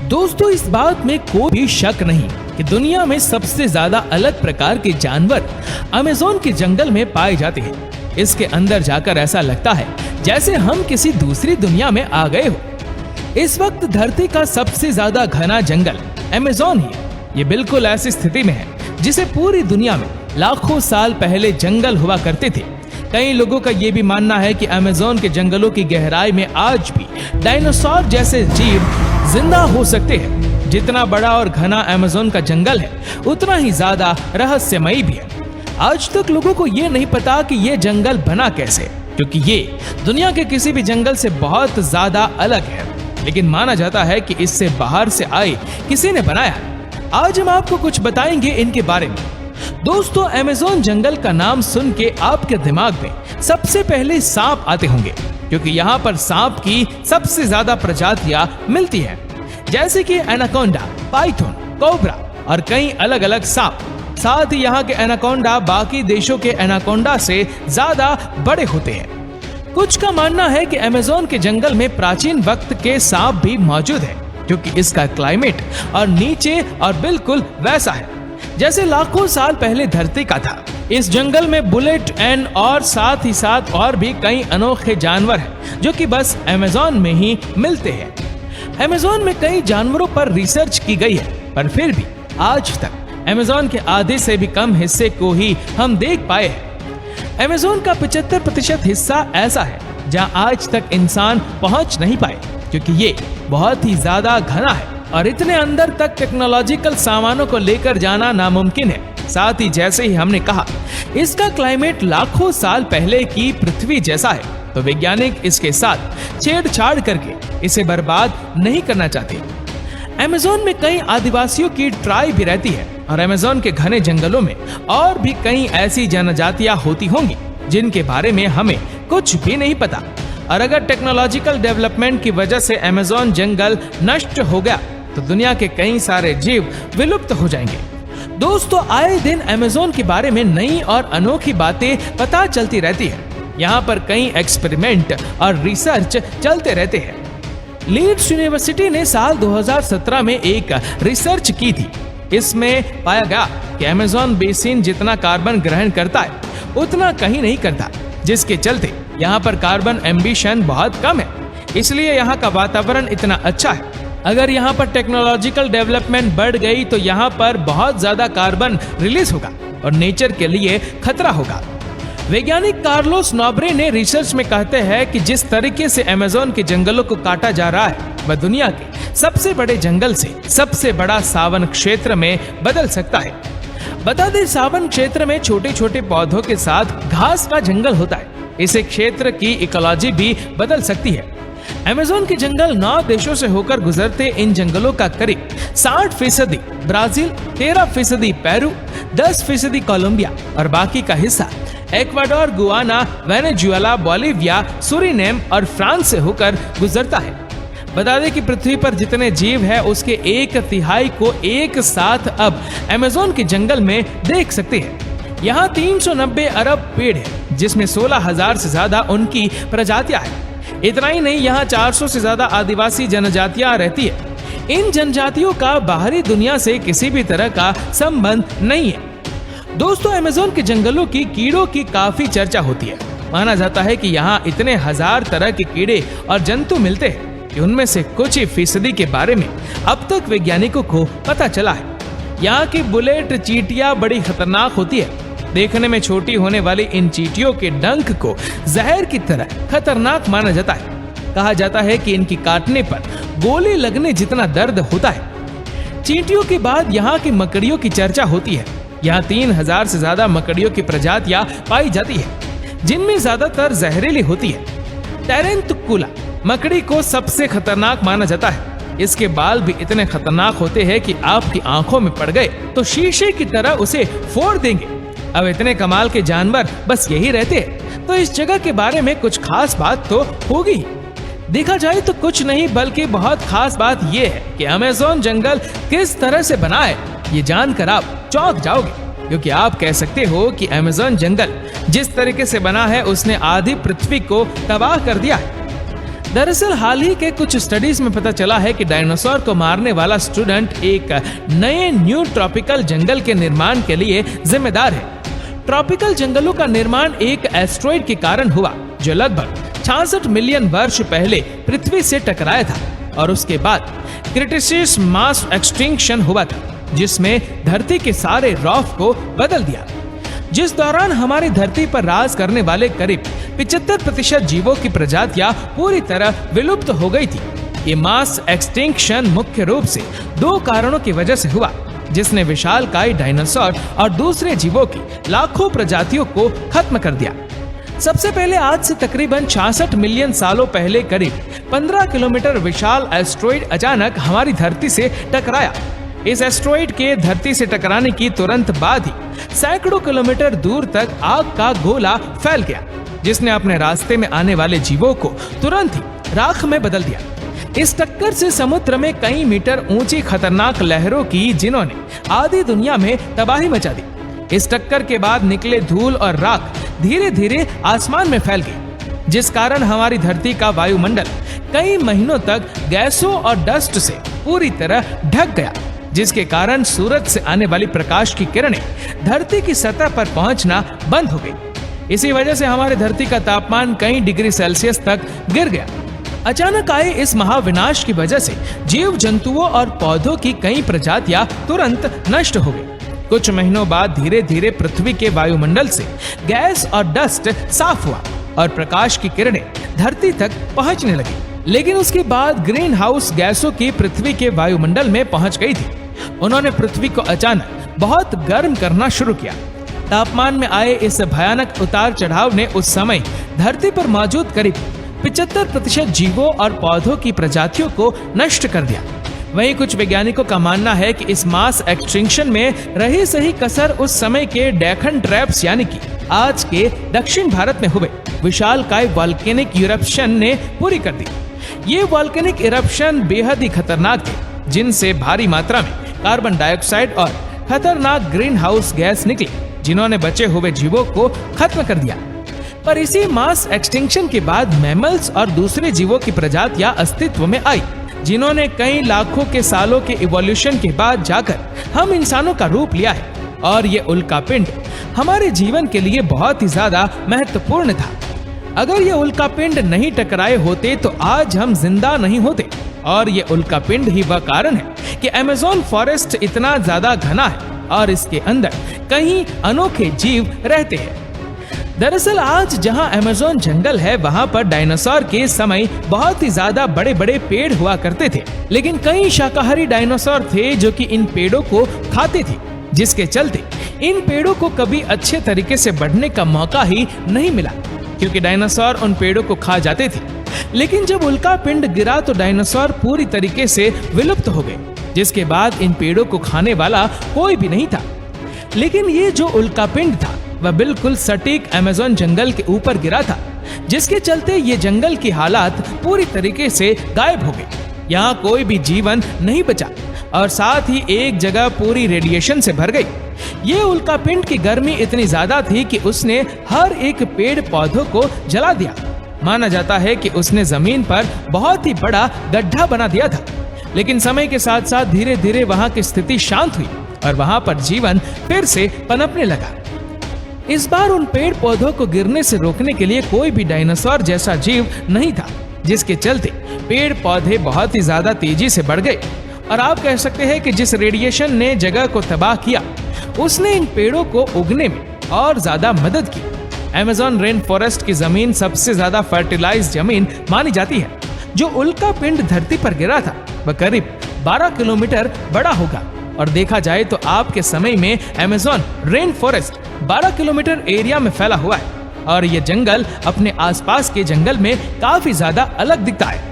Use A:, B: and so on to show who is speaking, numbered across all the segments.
A: दोस्तों, इस बात में कोई भी शक नहीं कि दुनिया में सबसे ज्यादा अलग प्रकार के जानवर अमेज़न के जंगल में पाए जाते हैं। इसके अंदर जाकर ऐसा लगता है जैसे हम किसी दूसरी दुनिया में आ गए हो। इस वक्त धरती का सबसे ज्यादा घना जंगल अमेज़न ही है। ये बिल्कुल ऐसी स्थिति में है जिसे पूरी दुनिया में लाखों साल पहले जंगल हुआ करते थे। कई लोगों का ये भी मानना है कि अमेज़न के जंगलों की गहराई में आज भी डायनासोर जैसे जीव जिंदा हो सकते हैं। जितना बड़ा और घना अमेज़न का जंगल है, उतना ही ज्यादा रहस्यमयी भी है। आज तक लोगों को ये नहीं पता कि ये जंगल बना कैसे, क्योंकि ये दुनिया के किसी भी जंगल से बहुत ज्यादा अलग है। लेकिन माना जाता है कि इससे बाहर से आए किसी ने बनाया है। आज हम आपको कुछ बताएंगे इनके बारे में। दोस्तों, अमेज़न जंगल का नाम सुन के आपके दिमाग में सबसे पहले सांप आते होंगे, क्योंकि यहाँ पर सांप की सबसे ज्यादा प्रजातियां मिलती हैं, जैसे कि एनाकोंडा, पाइथन, कोबरा और कई अलग अलग सांप। साथ ही यहाँ के एनाकोंडा बाकी देशों के एनाकोंडा से ज्यादा बड़े होते हैं। कुछ का मानना है कि अमेज़न के जंगल में प्राचीन वक्त के सांप भी मौजूद है, क्योंकि इसका क्लाइमेट और नीचे और बिल्कुल वैसा है जैसे लाखों साल पहले धरती का था। इस जंगल में बुलेट एंड और साथ ही साथ और भी कई अनोखे जानवर हैं जो कि बस अमेज़न में ही मिलते हैं। अमेज़न में कई जानवरों पर रिसर्च की गई है, पर फिर भी आज तक अमेज़न के आधे से भी कम हिस्से को ही हम देख पाए हैं। अमेज़न का 75% हिस्सा ऐसा है जहां आज तक इंसान पहुंच नहीं पाए, क्योंकि ये बहुत ही ज्यादा घना है और इतने अंदर तक टेक्नोलॉजिकल सामानों को लेकर जाना नामुमकिन है। साथ ही जैसे ही हमने कहा, इसका क्लाइमेट लाखों साल पहले की पृथ्वी जैसा है, तो वैज्ञानिक इसके साथ छेड़छाड़ करके इसे बर्बाद नहीं करना चाहते। अमेज़न में कई आदिवासियों की ट्राइब भी रहती है और अमेज़न के घने जंगलों में और भी कई ऐसी जनजातियां होती होंगी जिनके बारे में हमें कुछ भी नहीं पता। और अगर टेक्नोलॉजिकल डेवलपमेंट की वजह से अमेज़न जंगल नष्ट हो गया तो दुनिया के कई सारे जीव विलुप्त हो जाएंगे। दोस्तों, आए दिन अमेज़न के बारे में नई और अनोखी बातें पता चलती रहती है। यहाँ पर कई एक्सपेरिमेंट और रिसर्च चलते रहते हैं। लीड्स यूनिवर्सिटी ने साल 2017 में एक रिसर्च की थी। इसमें पाया गया कि अमेज़न बेसिन जितना कार्बन ग्रहण करता है उतना कहीं नहीं करता, जिसके चलते यहाँ पर कार्बन एम्बिशन बहुत कम है। इसलिए यहाँ का वातावरण इतना अच्छा है। अगर यहाँ पर टेक्नोलॉजिकल डेवलपमेंट बढ़ गई तो यहाँ पर बहुत ज्यादा कार्बन रिलीज होगा और नेचर के लिए खतरा होगा। वैज्ञानिक कार्लोस नोब्रे ने रिसर्च में कहते हैं कि जिस तरीके से अमेज़न के जंगलों को काटा जा रहा है, वह दुनिया के सबसे बड़े जंगल से सबसे बड़ा सावन क्षेत्र में बदल सकता है। बता दें, सावन क्षेत्र में छोटे छोटे पौधों के साथ घास का जंगल होता है। इसे क्षेत्र की इकोलॉजी भी बदल सकती है। अमेज़न के जंगल 9 देशों से होकर गुजरते इन जंगलों का करीब 60% ब्राजील, 13% पेरू, 10% कोलंबिया और बाकी का हिस्सा Ecuador, Guana, Venezuela, Bolivia, Suriname और फ्रांस से होकर गुजरता है। बता दें कि पृथ्वी पर जितने जीव है उसके 1/3 को एक साथ अब अमेज़न के जंगल में देख सकते हैं। यहाँ 390 अरब पेड़ है, जिसमें 16,000 से ज्यादा उनकी प्रजातियां हैं। इतना ही नहीं, यहाँ 400 से ज्यादा आदिवासी जनजातियां रहती है। इन जनजातियों का बाहरी दुनिया से किसी भी तरह का संबंध नहीं है। दोस्तों, अमेज़न के जंगलों की कीड़ों की काफी चर्चा होती है। माना जाता है कि यहाँ इतने हजार तरह के कीड़े और जंतु मिलते हैं कि उनमें से कुछ ही फीसदी के बारे में अब तक वैज्ञानिकों को पता चला है। यहाँ की बुलेट चींटियां बड़ी खतरनाक होती है। देखने में छोटी होने वाली इन चींटियों के डंक को जहर की तरह खतरनाक माना जाता है। कहा जाता है कि इनकी काटने पर गोली लगने जितना दर्द होता है। चींटियों के बाद यहाँ की मकड़ियों की चर्चा होती है। यहाँ 3000 से ज्यादा मकड़ियों की प्रजातियां पाई जाती है, जिनमें ज्यादातर जहरीली होती है। टेरेंटुकुला मकड़ी को सबसे खतरनाक माना जाता है। इसके बाल भी इतने खतरनाक होते हैं कि आपकी आंखों में पड़ गए तो शीशे की तरह उसे फोड़ देंगे। अब इतने कमाल के जानवर बस यही रहते हैं, तो इस जगह के बारे में कुछ खास बात तो होगी। देखा जाए तो कुछ नहीं, बल्कि बहुत खास बात यह है कि अमेज़न जंगल किस तरह से बना है, ये जानकर आप चौंक जाओगे, क्योंकि आप कह सकते हो कि अमेज़न जंगल जिस तरीके से बना है उसने आधी पृथ्वी को तबाह कर दिया है। दरअसल हाल ही के कुछ स्टडीज में पता चला है कि डायनासोर को मारने वाला स्टूडेंट एक नए न्यू ट्रॉपिकल जंगल के निर्माण के लिए जिम्मेदार है। ट्रॉपिकल जंगलों का निर्माण एक एस्टेरॉयड के कारण हुआ जो लगभग 66 मिलियन वर्ष पहले पृथ्वी से टकराया था और उसके बाद क्रिटेशियस मास एक्सटिंक्शन हुआ था जिसमें धरती के सारे रॉक को बदल दिया, जिस दौरान हमारी धरती पर राज करने वाले करीब 75% जीवों की प्रजातियां पूरी तरह विलुप्त हो गई थी। ये मास एक्सटिंक्शन मुख्य रूप से 2 कारणों की वजह से हुआ जिसने विशालकाय डायनासोर और दूसरे जीवों की लाखों प्रजातियों को खत्म कर दिया। सबसे पहले आज से तकरीबन 66 मिलियन सालों पहले करीब 15 किलोमीटर विशाल एस्टेरॉयड अचानक हमारी धरती से टकराया। इस एस्टेरॉयड के धरती से टकराने की तुरंत बाद ही सैकड़ों किलोमीटर दूर तक आग का गोला फैल गया जिसने अपने रास्ते में आने वाले जीवों को तुरंत ही राख में बदल दिया। इस टक्कर से समुद्र में कई मीटर ऊंची खतरनाक लहरों की जिन्होंने आधी दुनिया में तबाही मचा दी। इस टक्कर के बाद निकले धूल और राख धीरे धीरे आसमान में फैल गई जिस कारण हमारी धरती का वायुमंडल कई महीनों तक गैसों और डस्ट से पूरी तरह ढक गया जिसके कारण सूरज से आने वाली प्रकाश की किरणें धरती की सतह पर पहुंचना बंद हो गई। इसी वजह से हमारी धरती का तापमान कई डिग्री सेल्सियस तक गिर गया। अचानक आए इस महाविनाश की वजह से जीव जंतुओं और पौधों की कई प्रजातियां तुरंत नष्ट हो गई। कुछ महीनों बाद धीरे धीरे पृथ्वी के वायुमंडल से गैस और डस्ट साफ हुआ और प्रकाश की किरणें धरती तक पहुंचने लगी, लेकिन उसके बाद ग्रीन हाउस गैसों की पृथ्वी के वायुमंडल में पहुंच गई थी। उन्होंने पृथ्वी को अचानक बहुत गर्म करना शुरू किया। तापमान में आए इस भयानक उतार चढ़ाव ने उस समय धरती पर मौजूद करीब 75% जीवों और पौधों की प्रजातियों को नष्ट कर दिया। वहीं कुछ वैज्ञानिकों का मानना है कि इस मास एक्सटिंक्शन में रही सही कसर उस समय के डेक्कन ट्रैप्स यानी कि आज के दक्षिण भारत में हुए विशालकाय वॉल्केनिक इरप्शन ने पूरी कर दी। ये वॉल्केनिक इरप्शन बेहद ही खतरनाक थे जिनसे भारी मात्रा में कार्बन डाइऑक्साइड और खतरनाक ग्रीन हाउस गैस निकली जिन्होंने बचे हुए जीवों को खत्म कर दिया। पर इसी मास एक्सटिंक्शन के बाद मैमल्स और दूसरे जीवों की प्रजातियां अस्तित्व में आई जिन्होंने कई लाखों के सालों के इवोल्यूशन के बाद जाकर हम इंसानों का रूप लिया है। और ये उल्कापिंड हमारे जीवन के लिए बहुत ही ज्यादा महत्वपूर्ण था। अगर ये उल्कापिंड नहीं टकराए होते तो आज हम जिंदा नहीं होते। और ये उल्कापिंड ही वह कारण है कि अमेज़न फॉरेस्ट इतना ज्यादा घना है और इसके अंदर कई अनोखे जीव रहते हैं। दरअसल आज जहां अमेज़न जंगल है वहां पर डायनासोर के समय बहुत ही ज्यादा बड़े बड़े पेड़ हुआ करते थे, लेकिन कई शाकाहारी डायनासोर थे जो कि इन पेड़ों को खाते थे जिसके चलते इन पेड़ों को कभी अच्छे तरीके से बढ़ने का मौका ही नहीं मिला क्योंकि डायनासोर उन पेड़ों को खा जाते थे। लेकिन जब उल्कापिंड गिरा तो डायनासोर पूरी तरीके से विलुप्त हो गए जिसके बाद इन पेड़ों को खाने वाला कोई भी नहीं था। लेकिन ये जो उल्कापिंड था वह बिल्कुल सटीक अमेज़न जंगल के ऊपर गिरा था जिसके चलते ये जंगल की हालात पूरी तरीके से गायब हो गई। यहाँ कोई भी जीवन नहीं बचा और साथ ही एक जगह पूरी रेडिएशन से भर गई। ये उल्कापिंड की गर्मी इतनी ज्यादा थी कि उसने हर एक पेड़ पौधों को जला दिया। माना जाता है कि उसने जमीन पर बहुत ही बड़ा गड्ढा बना दिया था। लेकिन समय के साथ साथ धीरे धीरे वहां की स्थिति शांत हुई और वहां पर जीवन फिर से पनपने लगा। इस बार उन पेड़ पौधों को गिरने से रोकने के लिए कोई भी डायनासोर जैसा जीव नहीं था जिसके चलते पेड़ पौधे बहुत ही ज्यादा तेजी से बढ़ गए। और आप कह सकते हैं कि जिस रेडिएशन ने जगह को तबाह किया उसने इन पेड़ों को उगने में और ज्यादा मदद की। अमेज़न रेन फॉरेस्ट की जमीन सबसे ज्यादा फर्टिलाइज जमीन मानी जाती है। जो उल्कापिंड धरती पर गिरा था वह करीब 12 किलोमीटर बड़ा होगा और देखा जाए तो आपके समय में Amazon rain forest 12 kilometre area में फैला हुआ है और ये जंगल अपने आसपास के जंगल में काफी ज्यादा अलग दिखता है।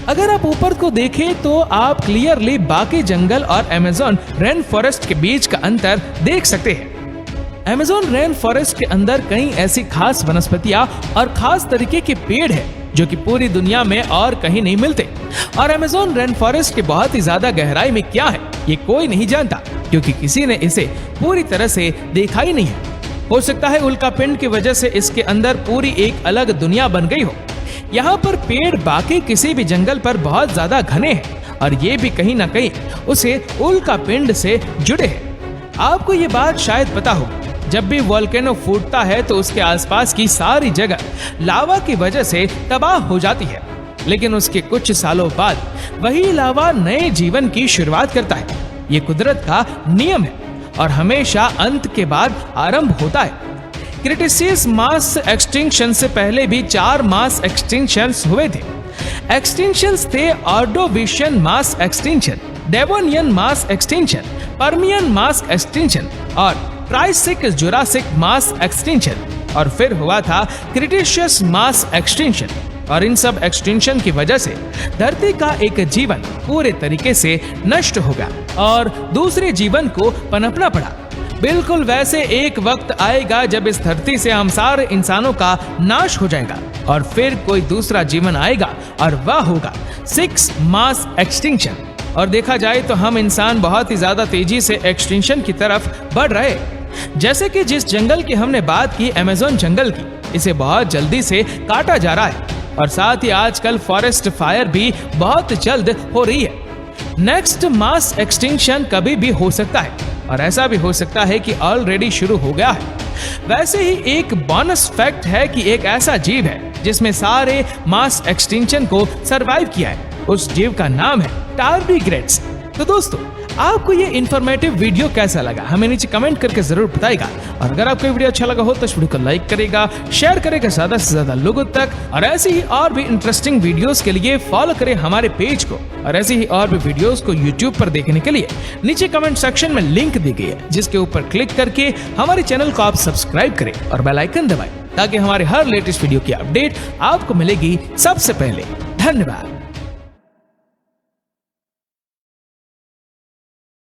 A: अगर आप ऊपर को देखें तो आप क्लियरली बाकी जंगल और अमेज़न रेन फॉरेस्ट के बीच का अंतर देख सकते हैं। अमेज़न रेन फॉरेस्ट के अंदर कई ऐसी खास वनस्पतियां और खास तरीके के पेड़ हैं जो कि पूरी दुनिया में और कहीं नहीं मिलते। और अमेज़न रेन फॉरेस्ट के बहुत ही ज्यादा गहराई में क्या है ये कोई नहीं जानता क्योंकि किसी ने इसे पूरी तरह से देखा ही नहीं है। हो सकता है उल्कापिंड की वजह से इसके अंदर पूरी एक अलग दुनिया बन गई हो। यहाँ पर पेड़ बाकी किसी भी जंगल पर बहुत ज्यादा घने हैं और ये भी कहीं ना कहीं उसे उल्का पिंड से जुड़े हैं। आपको ये बात शायद पता हो, जब भी वोल्केनो फूटता है तो उसके आसपास की सारी जगह लावा की वजह से तबाह हो जाती है, लेकिन उसके कुछ सालों बाद वही लावा नए जीवन की शुरुआत करता है। ये कुदरत का नियम है और हमेशा अंत के बाद आरंभ होता है। क्रिटेशियस मास एक्सटिंक्शन से पहले भी 4 मास एक्सटिंक्शंस हुए थे। एक्सटिंक्शंस थे Ordovician mass extinction, Devonian mass extinction, Permian mass extinction और ट्राइसिक जुरासिक मास एक्सटिंक्शन, और फिर हुआ था क्रिटेशियस मास एक्सटिंक्शन। और इन सब एक्सटिंक्शन की वजह से धरती का एक जीवन पूरे तरीके से नष्ट हो गया और दूसरे जीवन को पनपना पड़ा। बिल्कुल वैसे एक वक्त आएगा जब इस धरती से हम सारे इंसानों का नाश हो जाएगा और फिर कोई दूसरा जीवन आएगा और वह होगा 6 मास एक्सटिंक्शन। और देखा जाए तो हम इंसान बहुत ही ज्यादा तेजी से एक्सटिंक्शन की तरफ बढ़ रहे। जैसे कि जिस जंगल की हमने बात की, अमेज़न जंगल की, इसे बहुत जल्दी से काटा जा रहा है और साथ ही आजकल फॉरेस्ट फायर भी बहुत जल्द हो रही है। नेक्स्ट मास एक्सटिंक्शन कभी भी हो सकता है और ऐसा भी हो सकता है कि ऑलरेडी शुरू हो गया है। वैसे ही एक बोनस फैक्ट है कि एक ऐसा जीव है जिसमें सारे मास एक्सटिंक्शन को सरवाइव किया है। उस जीव का नाम है टार्डिग्रेड्स। तो दोस्तों, आपको ये इन्फॉर्मेटिव वीडियो कैसा लगा हमें नीचे कमेंट करके जरूर बताइएगा। और अगर आपको वीडियो अच्छा लगा हो तो इस वीडियो को लाइक करेगा, शेयर करेगा ज्यादा से ज्यादा लोगों तक, और ऐसी ही और भी इंटरेस्टिंग वीडियोस के लिए फॉलो करें हमारे पेज को। और ऐसी ही और भी वीडियोस को यूट्यूब पर देखने के लिए नीचे कमेंट सेक्शन में लिंक दी गई है, जिसके ऊपर क्लिक करके हमारे चैनल को आप सब्सक्राइब करें और बेल आइकन दबाएं ताकि हमारे हर लेटेस्ट वीडियो की अपडेट आपको मिलेगी सबसे पहले। धन्यवाद।